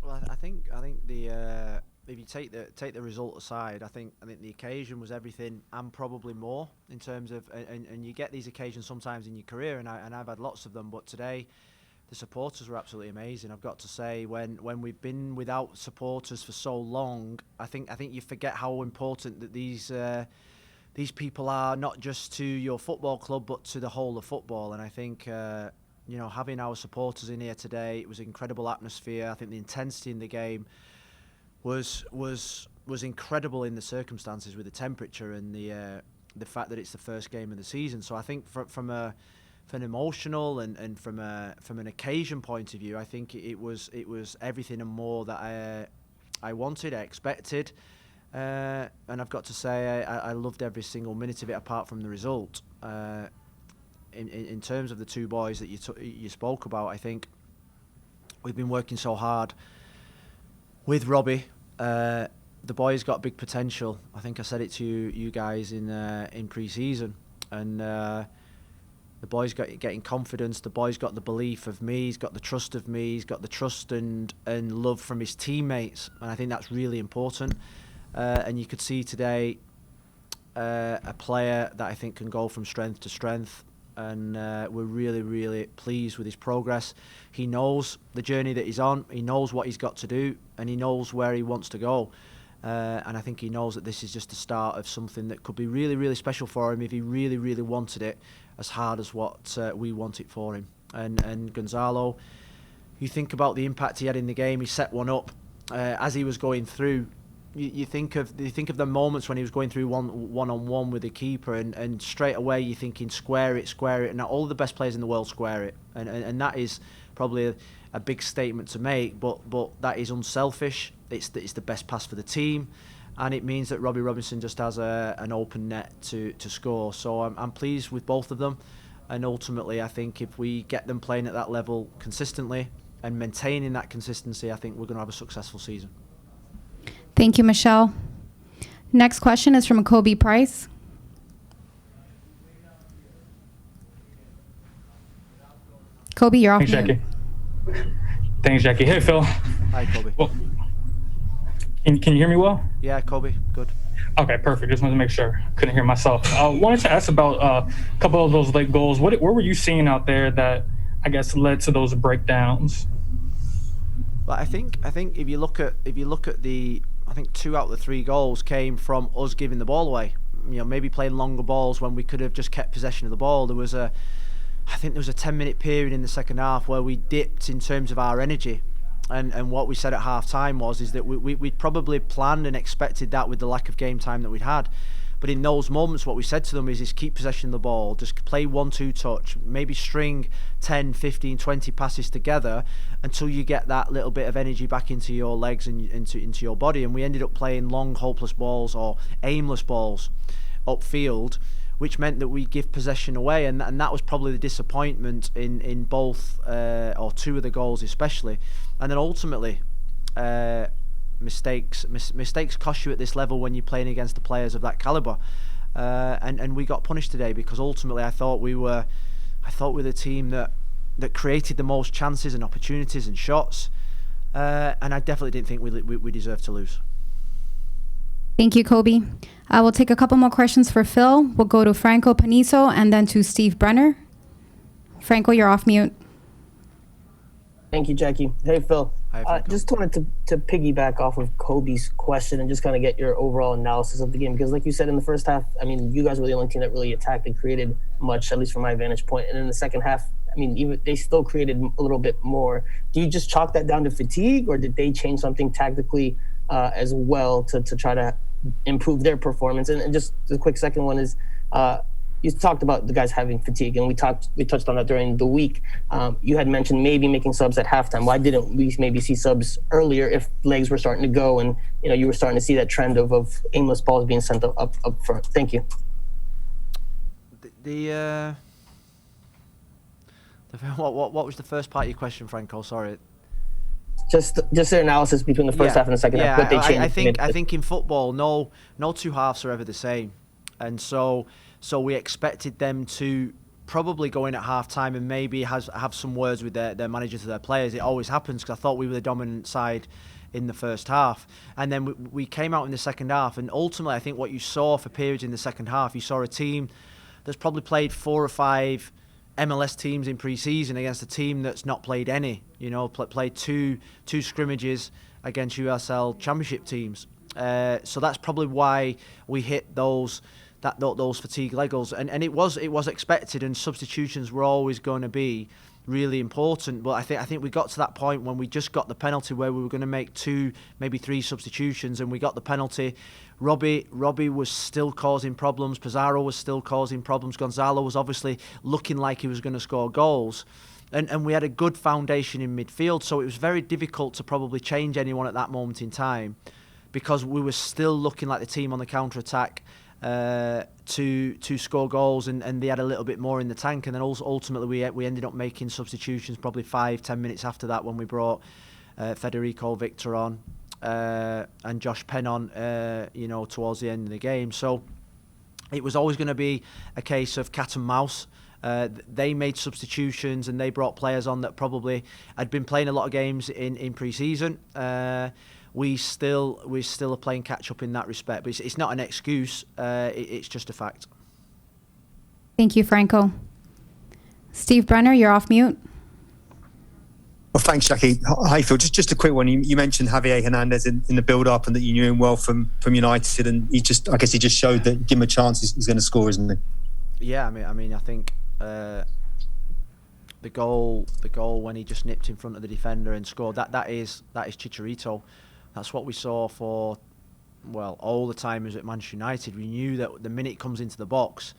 Well, I think the if you take the result aside, I think the occasion was everything and probably more in terms of and you get these occasions sometimes in your career, and I've had lots of them, but today the supporters were absolutely amazing. I've got to say, when we've been without supporters for so long, I think you forget how important that these people are, not just to your football club but to the whole of football. And I think having our supporters in here today, it was an incredible atmosphere. I think the intensity in the game was incredible in the circumstances with the temperature and the fact that it's the first game of the season. So I think from an emotional and from an occasion point of view, I think it was everything and more that I wanted, I expected, and I've got to say I loved every single minute of it apart from the result. In terms of the two boys that you spoke about, I think we've been working so hard with Robbie. The boy's got big potential. I think I said it to you guys in pre-season, and the boy's getting confidence. The boy's got the belief of me. He's got the trust of me. He's got the trust and love from his teammates, and I think that's really important. And you could see today a player that I think can go from strength to strength. And we're really, really pleased with his progress. He knows the journey that he's on. He knows what he's got to do, and he knows where he wants to go. And I think he knows that this is just the start of something that could be really, really special for him if he really, really wanted it as hard as what we want it for him. And Gonzalo, you think about the impact he had in the game. He set one up as he was going through. You think of the moments when he was going through one-on-one with the keeper, and straight away you're thinking square it, and all the best players in the world square it, and that is probably a big statement to make, but that is unselfish. It's the best pass for the team, and it means that Robbie Robinson just has an open net to score. So I'm pleased with both of them, and ultimately I think if we get them playing at that level consistently and maintaining that consistency, I think we're going to have a successful season. Thank you, Michelle. Next question is from Kobe Price. Kobe, you're off mute. Thanks, Jackie. Thanks, Jackie. Hey, Phil. Hi, Kobe. Well, can you hear me well? Yeah, Kobe. Good. Okay, perfect. Just wanted to make sure. Couldn't hear myself. Wanted to ask about a couple of those late goals. What were you seeing out there that, I guess, led to those breakdowns? Well, I think if you look at the, I think 2 out of the 3 goals came from us giving the ball away. Maybe playing longer balls when we could have just kept possession of the ball. I think there was a 10-minute period in the second half where we dipped in terms of our energy, and what we said at half time is that we'd probably planned and expected that with the lack of game time that we'd had. But in those moments, what we said to them is keep possession of the ball, just play 1-2 touch, maybe string 10, 15, 20 passes together until you get that little bit of energy back into your legs and into your body. And we ended up playing long, hopeless balls or aimless balls upfield, which meant that we give possession away, and that was probably the disappointment in both or 2 of the goals especially. And then ultimately, mistakes cost you at this level when you're playing against the players of that caliber, and we got punished today because ultimately I thought we were the team that created the most chances and opportunities and shots, and I definitely didn't think we deserved to lose. Thank you, Kobe. We'll take a couple more questions for Phil. We'll go to Franco Panizo and then to Steve Brenner. Franco, you're off mute. Thank you, Jackie. Hey, Phil. Hi, Franco. Just wanted to piggyback off of Kobe's question and just kind of get your overall analysis of the game. Because like you said, in the first half, I mean, you guys were the only team that really attacked and created much, at least from my vantage point. And in the second half, I mean, even they still created a little bit more. Do you just chalk that down to fatigue, or did they change something tactically as well to try to improve their performance? And just the quick second one is, you talked about the guys having fatigue, and we touched on that during the week. You had mentioned maybe making subs at halftime. Why didn't we maybe see subs earlier if legs were starting to go and you were starting to see that trend of aimless balls being sent up front? Thank you. What was the first part of your question, Franco? Sorry. Just their analysis between the first half and the second half. What they changed. I think in football, no 2 halves are ever the same, and so we expected them to probably go in at half time and maybe have some words with their manager to their players. It always happens, because I thought we were the dominant side in the first half, and then we came out in the second half, and ultimately I think what you saw for periods in the second half, you saw a team that's probably played 4 or 5 MLS teams in pre-season against a team that's not played any, played two scrimmages against USL Championship teams. So that's probably why we hit those fatigue levels, and it was expected, and substitutions were always going to be really important. But I think we got to that point when we just got the penalty where we were going to make 2, maybe 3 substitutions, and we got the penalty. Robbie was still causing problems. Pizarro was still causing problems. Gonzalo was obviously looking like he was going to score goals. And we had a good foundation in midfield, so it was very difficult to probably change anyone at that moment in time, because we were still looking like the team on the counter-attack to score goals, and they had a little bit more in the tank. And then also ultimately we ended up making substitutions probably 5-10 minutes after that, when we brought Federico Victor on and Josh Penn on towards the end of the game. So it was always going to be a case of cat and mouse. They made substitutions and they brought players on that probably had been playing a lot of games in pre-season. We still are playing catch up in that respect, but it's not an excuse. It's just a fact. Thank you, Franco. Steve Brenner, you're off mute. Well, thanks, Jackie. Hi, Phil. Just a quick one. You mentioned Javier Hernandez in the build-up, and that you knew him well from United, and I guess he just showed that give him a chance, he's going to score, isn't he? Yeah, I mean, I think the goal when he just nipped in front of the defender and scored, that is Chicharito. That's what we saw for, all the time he was at Manchester United. We knew that the minute he comes into the box,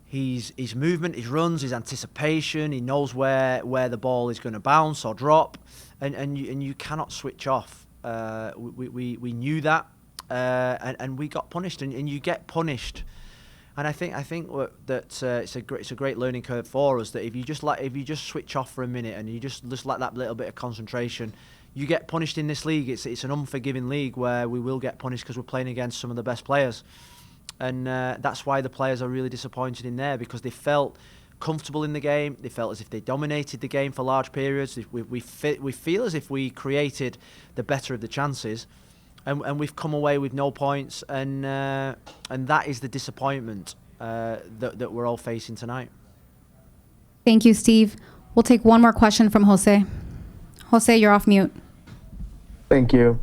his movement, his runs, his anticipation, he knows where the ball is going to bounce or drop, and you cannot switch off. We knew that, and we got punished, and you get punished. And I think that it's a great learning curve for us, that if you just switch off for a minute and you just let that little bit of concentration, you get punished in this league. It's an unforgiving league where we will get punished because we're playing against some of the best players, and that's why the players are really disappointed in there, because they felt comfortable in the game. They felt as if they dominated the game for large periods. We feel as if we created the better of the chances. And we've come away with no points, and that is the disappointment that we're all facing tonight. Thank you, Steve. We'll take one more question from Jose. Jose, you're off mute. Thank you.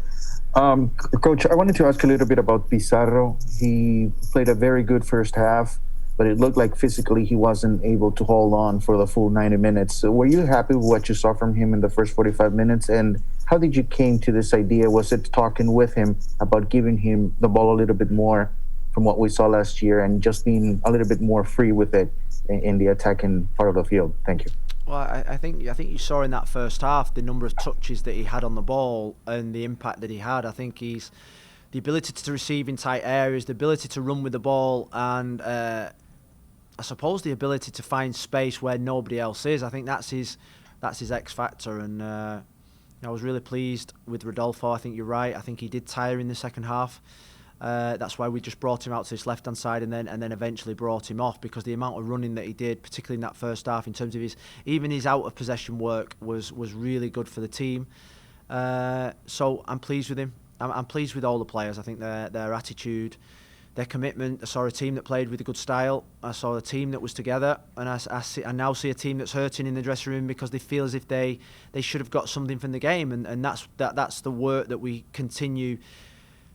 Coach, I wanted to ask a little bit about Pizarro. He played a very good first half, but it looked like physically he wasn't able to hold on for the full 90 minutes. So were you happy with what you saw from him in the first 45 minutes? And how did you came to this idea? Was it talking with him about giving him the ball a little bit more from what we saw last year and just being a little bit more free with it in the attacking part of the field? Thank you. Well, I think you saw in that first half the number of touches that he had on the ball and the impact that he had. I think he's the ability to receive in tight areas, the ability to run with the ball, and I suppose the ability to find space where nobody else is. I think that's his X factor, and I was really pleased with Rodolfo. I think you're right. I think he did tire in the second half. That's why we just brought him out to his left-hand side and then eventually brought him off, because the amount of running that he did, particularly in that first half, in terms of his out-of-possession work was really good for the team. So I'm pleased with him. I'm pleased with all the players. I think their attitude, their commitment. I saw a team that played with a good style. I saw a team that was together, and I now see a team that's hurting in the dressing room because they feel as if they should have got something from the game, and that's the work that we continue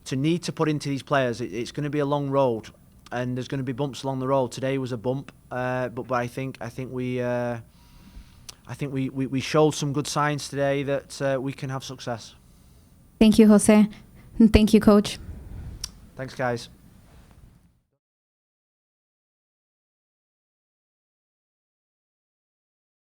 to need to put into these players. It's going to be a long road, and there's going to be bumps along the road. Today was a bump, but I think we showed some good signs today that we can have success. Thank you, Jose, and thank you, Coach. Thanks, guys.